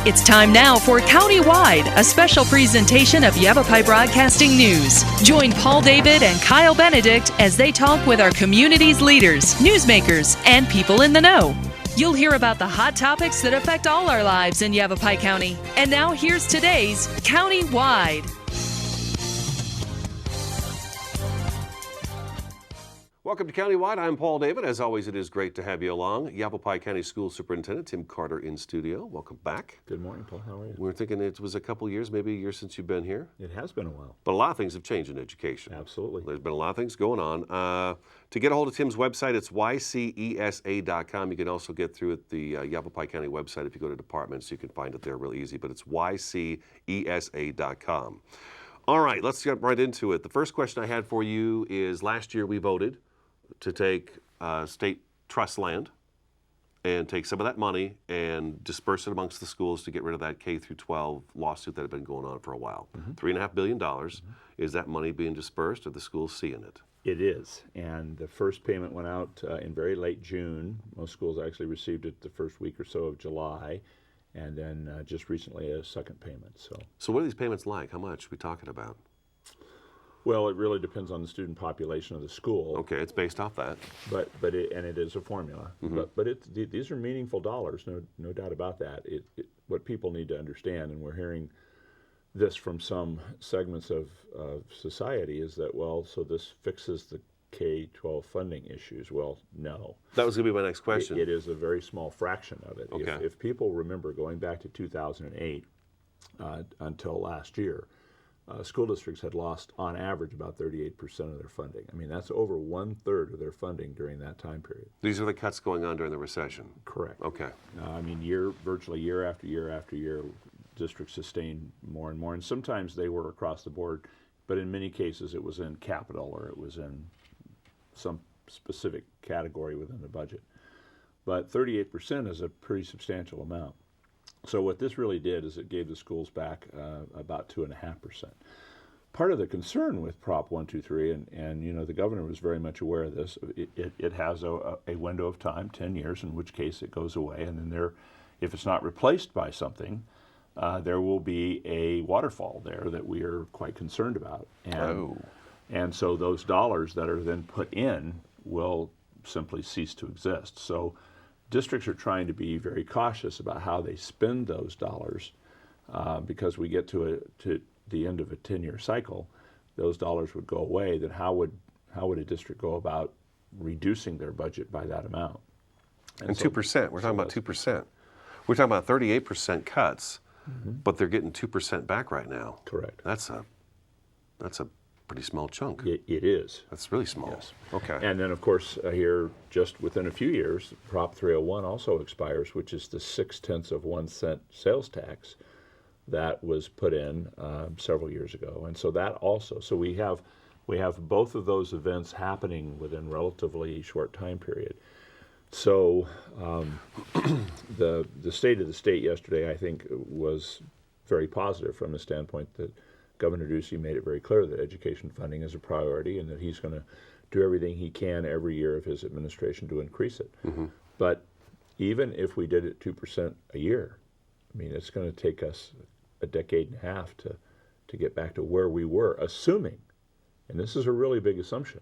It's time now for Countywide, a special presentation of Yavapai Broadcasting News. Join Paul David and Kyle Benedict as they talk with our community's leaders, newsmakers, and people in the know. You'll hear about the hot topics that affect all our lives in Yavapai County. And now here's today's Countywide. Welcome to Countywide. I'm Paul David. As always, it is great to have you along. Yavapai County School Superintendent Tim Carter in studio. Welcome back. Good morning, Paul. How are you? We were thinking it was a couple years, maybe a year since you've been here. It has been a while. But a lot of things have changed in education. Absolutely. There's been a lot of things going on. To get a hold of Tim's website, it's ycesa.com. You can also get through at the Yavapai County website. If you go to departments, you can find it there real easy. But it's ycesa.com. All right, let's get right into it. The first question I had for you is last year we voted to take state trust land and take some of that money and disperse it amongst the schools to get rid of that K through 12 lawsuit that had been going on for a while. $3.5 billion. Is that money being dispersed? Are the schools seeing it? It is. And the first payment went out in very late June. Most schools actually received it the first week or so of July. And then just recently a second payment. So what are these payments like? How much are we talking about? Well, it really depends on the student population of the school. Okay, it's based off that. But it is a formula. But these are meaningful dollars, no doubt about that. What people need to understand, and we're hearing this from some segments of society, is that, well, so this fixes the K-12 funding issues. Well, no. That was going to be my next question. It is a very small fraction of it. Okay. If people remember going back to 2008 until last year, school districts had lost, on average, about 38% of their funding. I mean, that's over 1/3 of their funding during that time period. These are the cuts going on during the recession? Correct. Okay. I mean, virtually year after year after year, districts sustained more and more. And sometimes they were across the board, but in many cases it was in capital or it was in some specific category within the budget. But 38% is a pretty substantial amount. So what this really did is it gave the schools back about 2.5%. Part of the concern with Prop 123, and you know the governor was very much aware of this, it has a window of time, 10 years, in which case it goes away, and then if it's not replaced by something, there will be a waterfall there that we are quite concerned about. And so those dollars that are then put in will simply cease to exist. So districts are trying to be very cautious about how they spend those dollars because we get to the end of a 10-year cycle, those dollars would go away. Then how would a district go about reducing their budget by that amount? And 2%, we're talking about 2%. We're talking about 38% cuts, but they're getting 2% back right now. Correct. That's a pretty small chunk. It is. That's really small. Yes. Okay. And then, of course, here, just within a few years, Prop 301 also expires, which is the 0.6 cent sales tax that was put in several years ago. And so that also, so we have both of those events happening within relatively short time period. So the state of the state yesterday, I think, was very positive from the standpoint that Governor Ducey made it very clear that education funding is a priority and that he's going to do everything he can every year of his administration to increase it. But even if we did it 2% a year, I mean, it's going to take us a decade and a half to get back to where we were, assuming, and this is a really big assumption,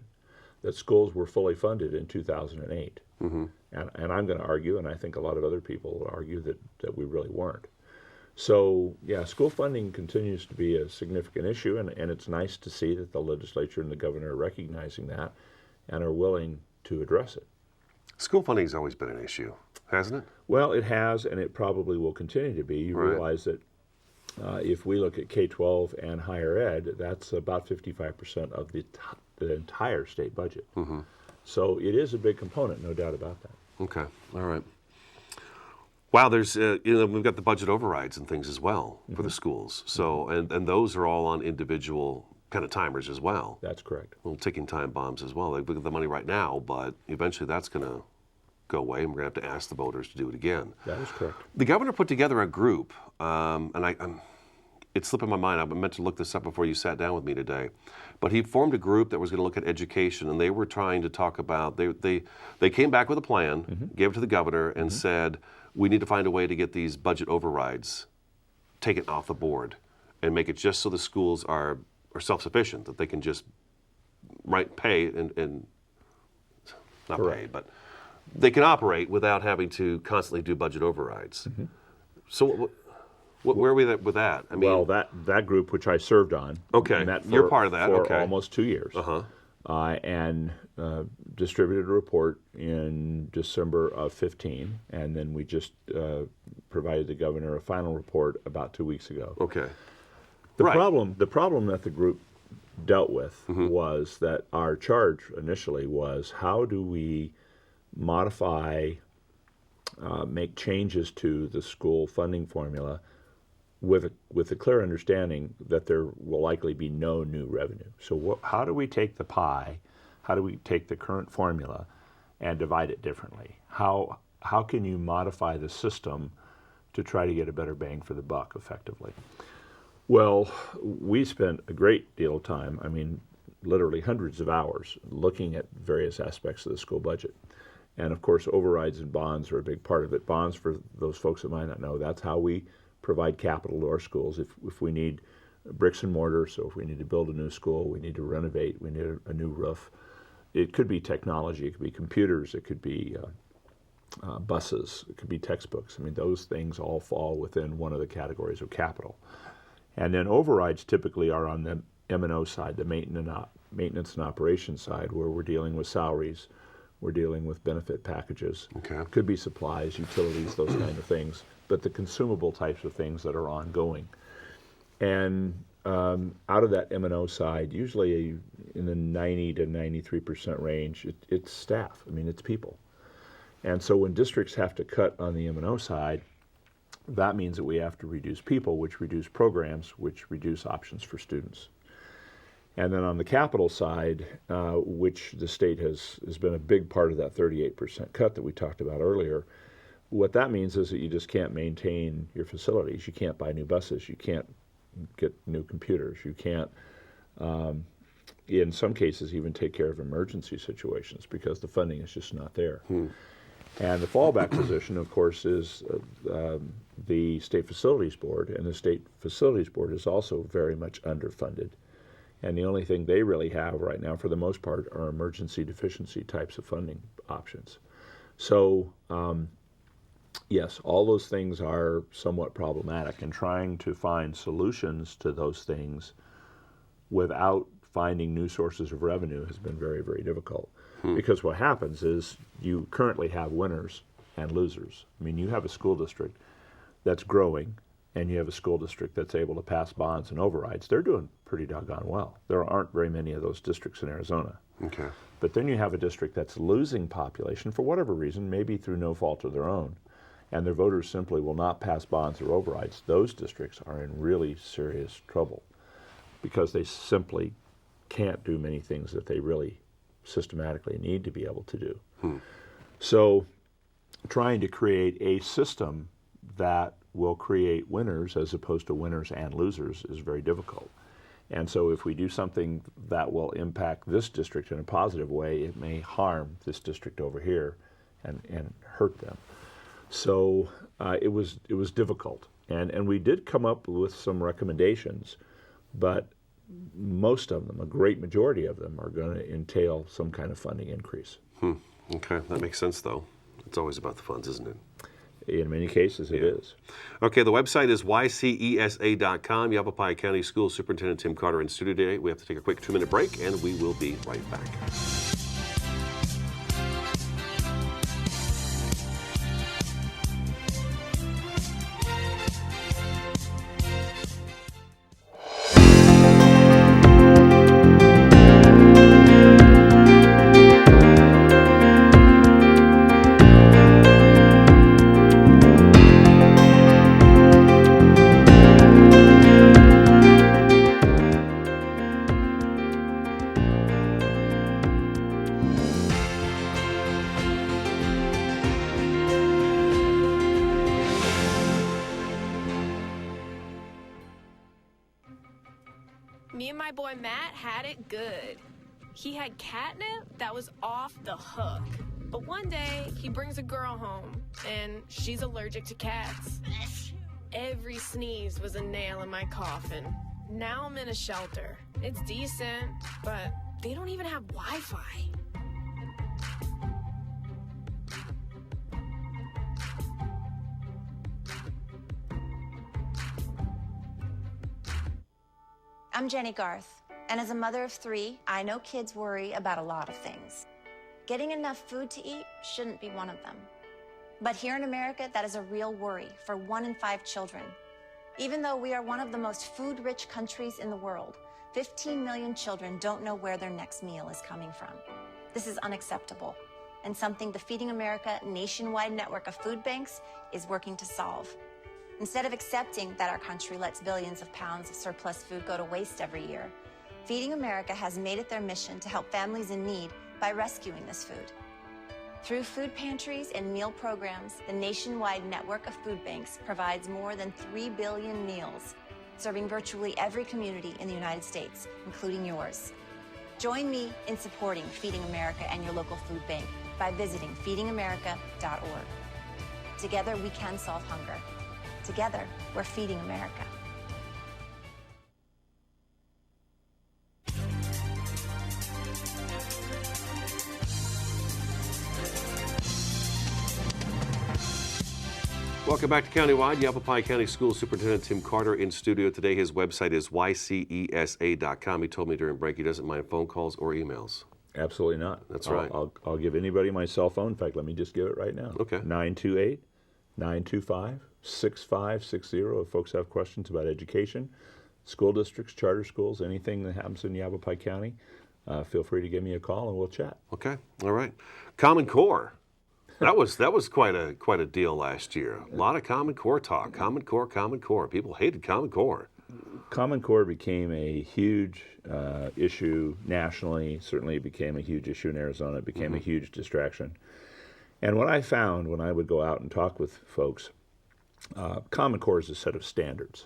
that schools were fully funded in 2008. And I'm going to argue, and I think a lot of other people will argue, that we really weren't. So, yeah, school funding continues to be a significant issue, and it's nice to see that the legislature and the governor are recognizing that and are willing to address it. School funding has always been an issue, hasn't it? Well, it has, and it probably will continue to be. You realize that if we look at K-12 and higher ed, that's about 55% of the entire state budget. So it is a big component, no doubt about that. Okay, all right. Wow, there's we've got the budget overrides and things as well for the schools. So and those are all on individual kind of timers as well. That's correct. Little ticking time bombs as well. They look at the money right now, but eventually that's going to go away, and we're going to have to ask the voters to do it again. That is correct. The governor put together a group, and it's slipping my mind. I meant to look this up before you sat down with me today. But he formed a group that was going to look at education, and they were trying to talk about, they came back with a plan, gave it to the governor, and said, we need to find a way to get these budget overrides take it off the board and make it just so the schools are self-sufficient, that they can just pay and not Correct. pay, but they can operate without having to constantly do budget overrides. Mm-hmm. So where are we with that? I mean, Well, that group, which I served on, Okay. met You're part of that. for Okay. almost 2 years, and distributed a report in December of 15, and then we just provided the governor a final report about 2 weeks ago. okay. The Right. problem that the group dealt with was that our charge initially was, how do we modify, make changes to the school funding formula with a clear understanding that there will likely be no new revenue. So how do we take the pie, how do we take the current formula and divide it differently? How can you modify the system to try to get a better bang for the buck effectively? Well, we spent a great deal of time, I mean, literally hundreds of hours, looking at various aspects of the school budget. And of course, overrides and bonds are a big part of it. Bonds, for those folks that might not know, that's how we provide capital to our schools. If we need bricks and mortar, so if we need to build a new school, we need to renovate, we need a new roof. It could be technology, it could be computers, it could be buses, it could be textbooks. I mean, those things all fall within one of the categories of capital. And then overrides typically are on the M&O side, the maintenance and operations side, where we're dealing with salaries, we're dealing with benefit packages. Okay. Could be supplies, utilities, those kind of things, but the consumable types of things that are ongoing. And out of that M&O side, usually in the 90 to 93% range, it's staff. I mean, it's people. And so when districts have to cut on the M&O side, that means that we have to reduce people, which reduce programs, which reduce options for students. And then on the capital side, which the state has been a big part of that 38% cut that we talked about earlier, what that means is that you just can't maintain your facilities. You can't buy new buses. You can't get new computers. You can't, in some cases, even take care of emergency situations because the funding is just not there. And the fallback position, of course, is the State Facilities Board, and the State Facilities Board is also very much underfunded. And the only thing they really have right now, for the most part, are emergency deficiency types of funding options. So, yes, all those things are somewhat problematic, and trying to find solutions to those things without finding new sources of revenue has been very, very difficult. Because what happens is you currently have winners and losers. I mean, you have a school district that's growing, and you have a school district that's able to pass bonds and overrides. They're doing pretty doggone well. There aren't very many of those districts in Arizona. Okay. But then you have a district that's losing population for whatever reason, maybe through no fault of their own, and their voters simply will not pass bonds or overrides. Those districts are in really serious trouble because they simply can't do many things that they really systematically need to be able to do. So trying to create a system that will create winners as opposed to winners and losers is very difficult. And so if we do something that will impact this district in a positive way, it may harm this district over here and hurt them. So it was difficult. And we did come up with some recommendations, but most of them, a great majority of them, are going to entail some kind of funding increase. Okay, that makes sense, though. It's always about the funds, isn't it? In many cases, it is. Okay, the website is ycesa.com. Yavapai County School Superintendent Tim Carter in studio today. We have to take a quick 2-minute break, and we will be right back. Me and my boy Matt had it good. He had catnip that was off the hook. But one day, he brings a girl home, and she's allergic to cats. Every sneeze was a nail in my coffin. Now I'm in a shelter. It's decent, but they don't even have Wi-Fi. I'm Jenny Garth, and as a mother of 3, I know kids worry about a lot of things. Getting enough food to eat shouldn't be one of them. But here in America, that is a real worry for 1 in 5 children. Even though we are one of the most food-rich countries in the world, 15 million children don't know where their next meal is coming from. This is unacceptable, and something the Feeding America nationwide network of food banks is working to solve. Instead of accepting that our country lets billions of pounds of surplus food go to waste every year, Feeding America has made it their mission to help families in need by rescuing this food. Through food pantries and meal programs, the nationwide network of food banks provides more than 3 billion meals, serving virtually every community in the United States, including yours. Join me in supporting Feeding America and your local food bank by visiting feedingamerica.org. Together, we can solve hunger. Together, we're feeding America. Welcome back to Countywide. Yavapai County School Superintendent Tim Carter in studio today. His website is ycesa.com. He told me during break he doesn't mind phone calls or emails. Absolutely not. That's right. I'll give anybody my cell phone. In fact, let me just give it right now. Okay. 928-925-6560 if folks have questions about education, school districts, charter schools, anything that happens in Yavapai County, feel free to give me a call and we'll chat. Okay. All right. Common Core. That was quite a deal last year. A lot of Common Core talk. Common Core. People hated Common Core. Common Core became a huge issue nationally. Certainly it became a huge issue in Arizona. It became a huge distraction. And what I found when I would go out and talk with folks, Common Core is a set of standards.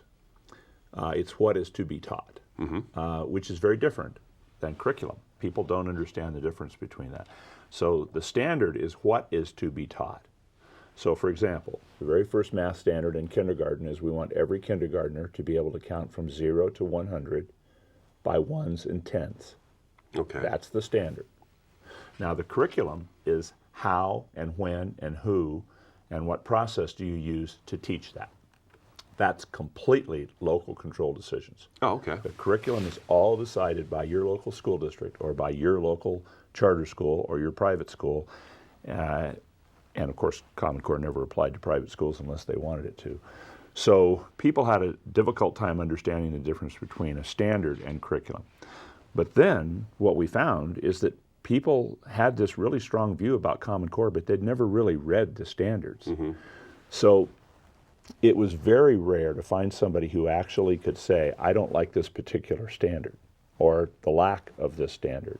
It's what is to be taught, which is very different than curriculum. People don't understand the difference between that. So the standard is what is to be taught. So for example, the very first math standard in kindergarten is we want every kindergartner to be able to count from 0 to 100 by ones and tenths. Okay. That's the standard. Now the curriculum is how and when and who and what process do you use to teach that. That's completely local control decisions. Oh, okay. The curriculum is all decided by your local school district or by your local charter school or your private school. And of course, Common Core never applied to private schools unless they wanted it to. So people had a difficult time understanding the difference between a standard and curriculum. But then what we found is that people had this really strong view about Common Core, but they'd never really read the standards. So it was very rare to find somebody who actually could say, I don't like this particular standard or the lack of this standard.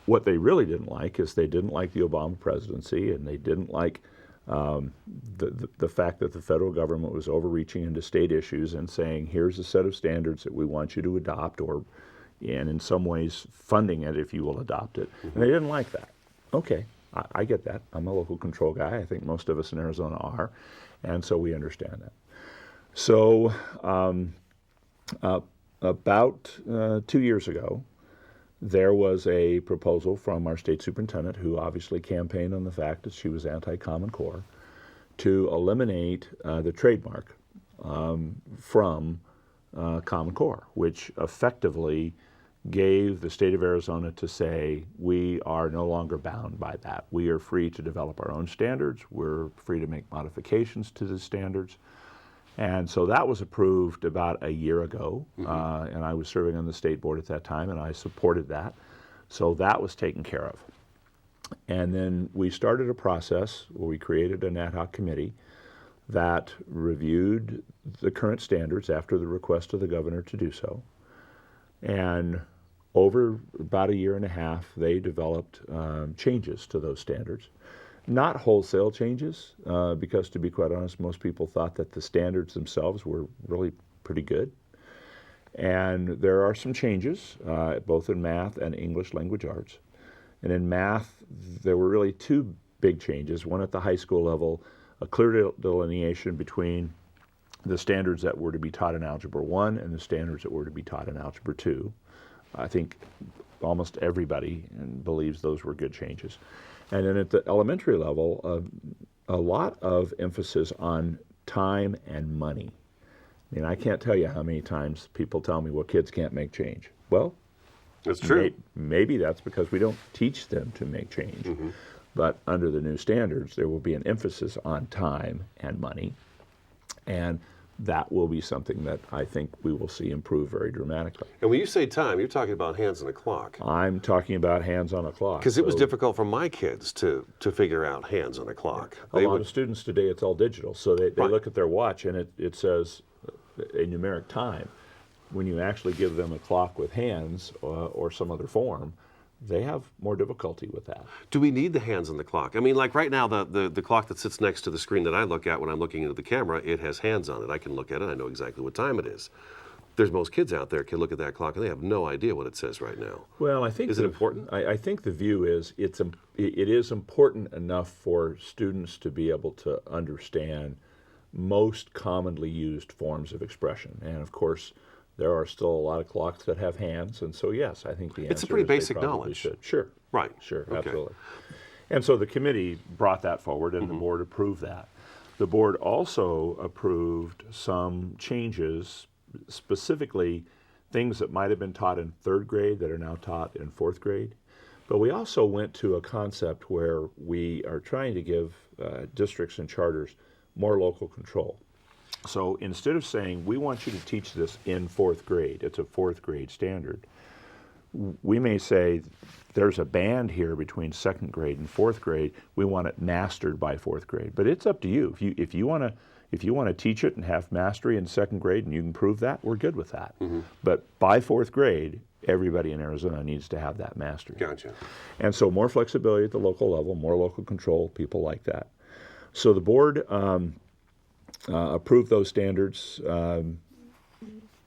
What they really didn't like is they didn't like the Obama presidency, and they didn't like the fact that the federal government was overreaching into state issues and saying, here's a set of standards that we want you to adopt, and in some ways funding it if you will adopt it. And they didn't like that. Okay, I get that. I'm a local control guy. I think most of us in Arizona are, and so we understand that. So about 2 years ago, there was a proposal from our state superintendent, who obviously campaigned on the fact that she was anti-Common Core, to eliminate the trademark from Common Core, which effectively gave the state of Arizona to say, we are no longer bound by that. We are free to develop our own standards. We're free to make modifications to the standards. And so that was approved about a year ago, and I was serving on the state board at that time, and I supported that. So that was taken care of. And then we started a process where we created an ad hoc committee that reviewed the current standards after the request of the governor to do so. And over about a year and a half, they developed changes to those standards. Not wholesale changes, because to be quite honest, most people thought that the standards themselves were really pretty good. And there are some changes, both in math and English language arts. And in math, there were really two big changes. One at the high school level, a clear delineation between the standards that were to be taught in Algebra 1 and the standards that were to be taught in Algebra 2. I think almost everybody believes those were good changes. And then at the elementary level, a lot of emphasis on time and money. I mean, I can't tell you how many times people tell me, well, kids can't make change. Well, That's true. Maybe that's because we don't teach them to make change. But under the new standards, there will be an emphasis on time and money. And that will be something that I think we will see improve very dramatically. And when you say time, you're talking about hands on a clock. I'm talking about hands on a clock. Because it was difficult for my kids to figure out hands on a clock. A lot of students today, it's all digital. So they Right. look at their watch and it says a numeric time. When you actually give them a clock with hands or some other form, they have more difficulty with that. Do we need the hands on the clock? I mean, like right now, the clock that sits next to the screen that I look at when I'm looking into the camera, it has hands on it. I can look at it. I know exactly what time it is. There's most kids out there can look at that clock and they have no idea what it says right now. Well, I think Is it important? I think the view is it is important enough for students to be able to understand most commonly used forms of expression. And of course, there are still a lot of clocks that have hands, and so yes, I think the answer It's a pretty is they basic probably knowledge. should. Sure. Right. Sure, Okay. absolutely. And so the committee brought that forward, and the board approved that. The board also approved some changes, specifically things that might have been taught in third grade that are now taught in fourth grade. But we also went to a concept where we are trying to give districts and charters more local control. So instead of saying, we want you to teach this in fourth grade, it's a fourth grade standard, we may say, there's a band here between second grade and fourth grade, we want it mastered by fourth grade. But it's up to you. If you want to teach it and have mastery in second grade and you can prove that, we're good with that. But by fourth grade, everybody in Arizona needs to have that mastery. Gotcha. And so more flexibility at the local level, more local control, people like that. So the board approved those standards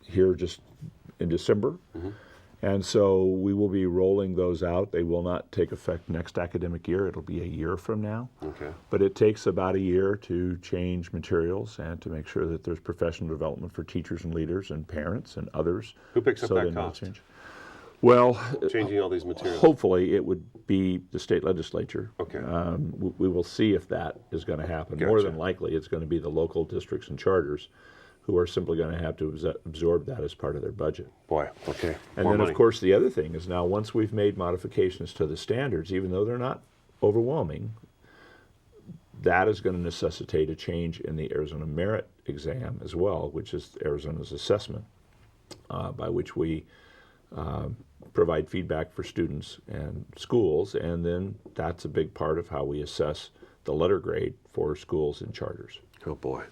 here just in December. And so we will be rolling those out. They will not take effect next academic year. It'll be a year from now. Okay. But it takes about a year to change materials and to make sure that there's professional development for teachers and leaders and parents and others. Who picks up so that they know cost? change. Well, Changing all these materials. hopefully it would be the state legislature. Okay. We will see if that is going to happen. More Gotcha. than likely, it's going to be the local districts and charters who are simply going to have to absorb that as part of their budget. Boy, okay. And More then, money. of course, the other thing is now once we've made modifications to the standards, even though they're not overwhelming, that is going to necessitate a change in the Arizona Merit Exam as well, which is Arizona's assessment, by which we provide feedback for students and schools, and then that's a big part of how we assess the letter grade for schools and charters. Oh boy,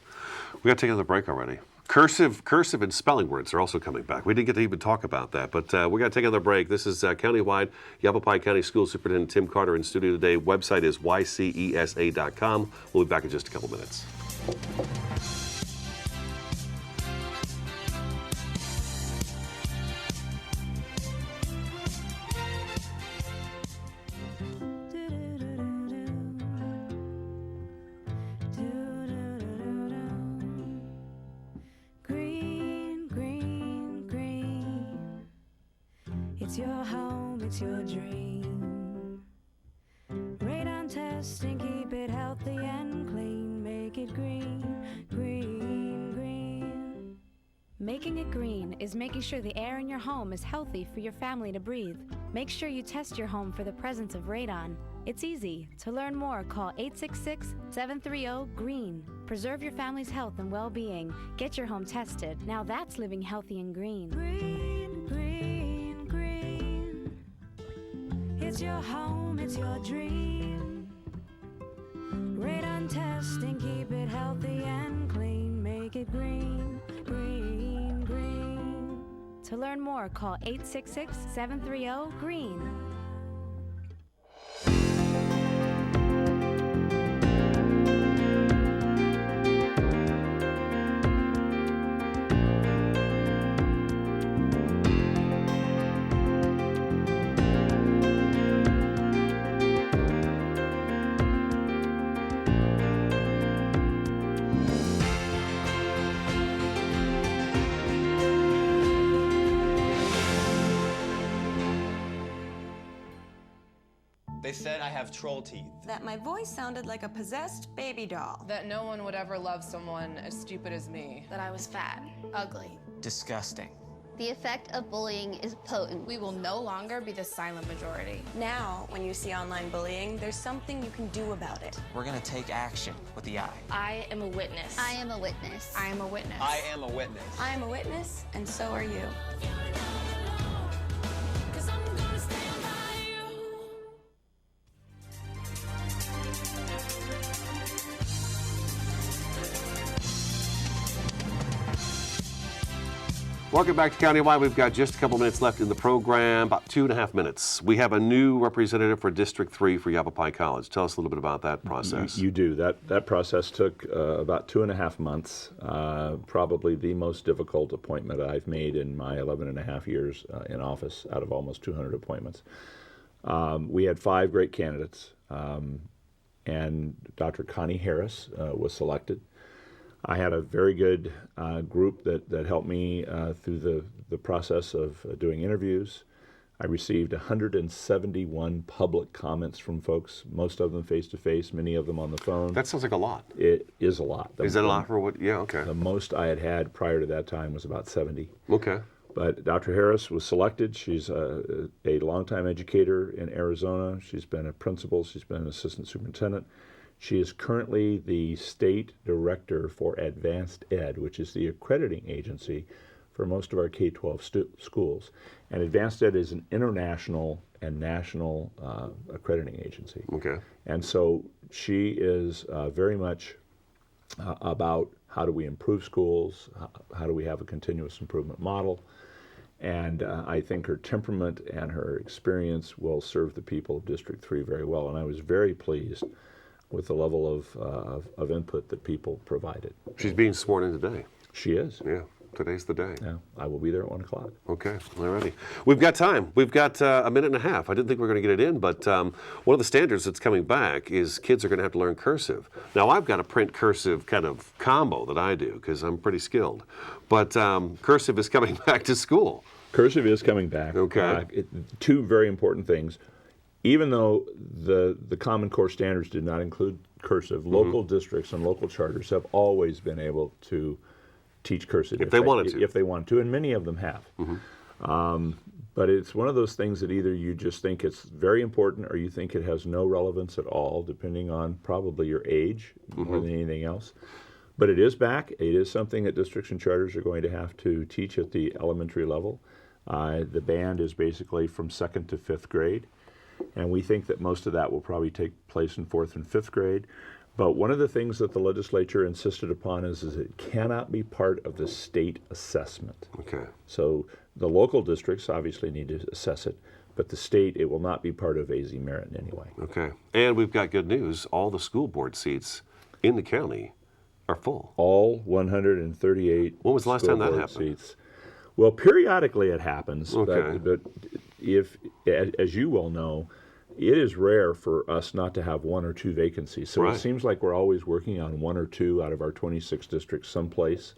we got to take another break already. Cursive and spelling words are also coming back. We didn't get to even talk about that, but we got to take another break. This is countywide. Yavapai County School Superintendent Tim Carter in studio today. Website is ycesa.com. We'll be back in just a couple minutes. Green, green, green. It's your home, it's your dream. Radon testing, keep it healthy and clean. Make it green, green, green. Making it green is making sure the air in your home is healthy for your family to breathe. Make sure you test your home for the presence of radon. It's easy. To learn more, call 866-730-GREEN. Preserve your family's health and well-being. Get your home tested. Now that's living healthy and green. Green, green, green. It's your home, it's your dream. Radon testing, keep it healthy and clean. Make it green, green, green. To learn more, call 866-730-GREEN. They said I have troll teeth. That my voice sounded like a possessed baby doll. That no one would ever love someone as stupid as me. That I was fat, ugly. Disgusting. The effect of bullying is potent. We will no longer be the silent majority. Now, when you see online bullying, there's something you can do about it. We're gonna take action with the I. I am a witness. I am a witness. I am a witness. I am a witness. I am a witness, and so are you. Welcome back to Countywide. We've got just a couple minutes left in the program, about 2.5 minutes. We have a new representative for District 3 for Yavapai College. Tell us a little bit about that process. You do. That process took about 2.5 months, probably the most difficult appointment I've made in my 11.5 years in office out of almost 200 appointments. We had 5 great candidates, and Dr. Connie Harris was selected. I had a very good group that helped me through the process of doing interviews. I received 171 public comments from folks, most of them face-to-face, many of them on the phone. That sounds like a lot. It is a lot. Is that a lot for what? Yeah, okay. The most I had prior to that time was about 70. Okay. But Dr. Harris was selected. She's a longtime educator in Arizona. She's been a principal. She's been an assistant superintendent. She is currently the state director for Advanced Ed, which is the accrediting agency for most of our K-12 schools. And Advanced Ed is an international and national accrediting agency. Okay. And so she is very much about how do we improve schools, how do we have a continuous improvement model. And I think her temperament and her experience will serve the people of District 3 very well. And I was very pleased with the level of input that people provided. She's being sworn in today. She is. Yeah, today's the day. Yeah, I will be there at 1 o'clock. Okay, all righty. We've got time. We've got a minute and a half. I didn't think we were going to get it in, but one of the standards that's coming back is kids are going to have to learn cursive. Now, I've got a print cursive kind of combo that I do because I'm pretty skilled, but cursive is coming back to school. Cursive is coming back. Okay. 2 very important things. Even though the Common Core standards did not include cursive, local districts and local charters have always been able to teach cursive if they wanted to. If they want to, and many of them have. But it's one of those things that either you just think it's very important or you think it has no relevance at all, depending on probably your age more than anything else. But it is back. It is something that districts and charters are going to have to teach at the elementary level. The band is basically from 2nd to 5th grade. And we think that most of that will probably take place in 4th and 5th grade. But one of the things that the legislature insisted upon is it cannot be part of the state assessment. Okay. So the local districts obviously need to assess it, but the state, it will not be part of AZ merit in any way. Okay. And we've got good news. All the school board seats in the county are full. All 138 When was the last time that happened? Seats. Well, periodically it happens, Okay. but if, as you well know, it is rare for us not to have 1 or 2 vacancies. So Right. It seems like we're always working on 1 or 2 out of our 26 districts someplace.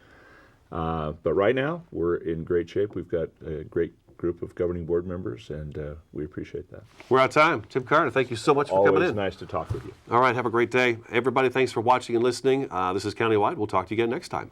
But right now, we're in great shape. We've got a great group of governing board members, and we appreciate that. We're out of time. Tim Carter, thank you so much for coming in. Always nice to talk with you. All right, have a great day. Everybody, thanks for watching and listening. This is Countywide. We'll talk to you again next time.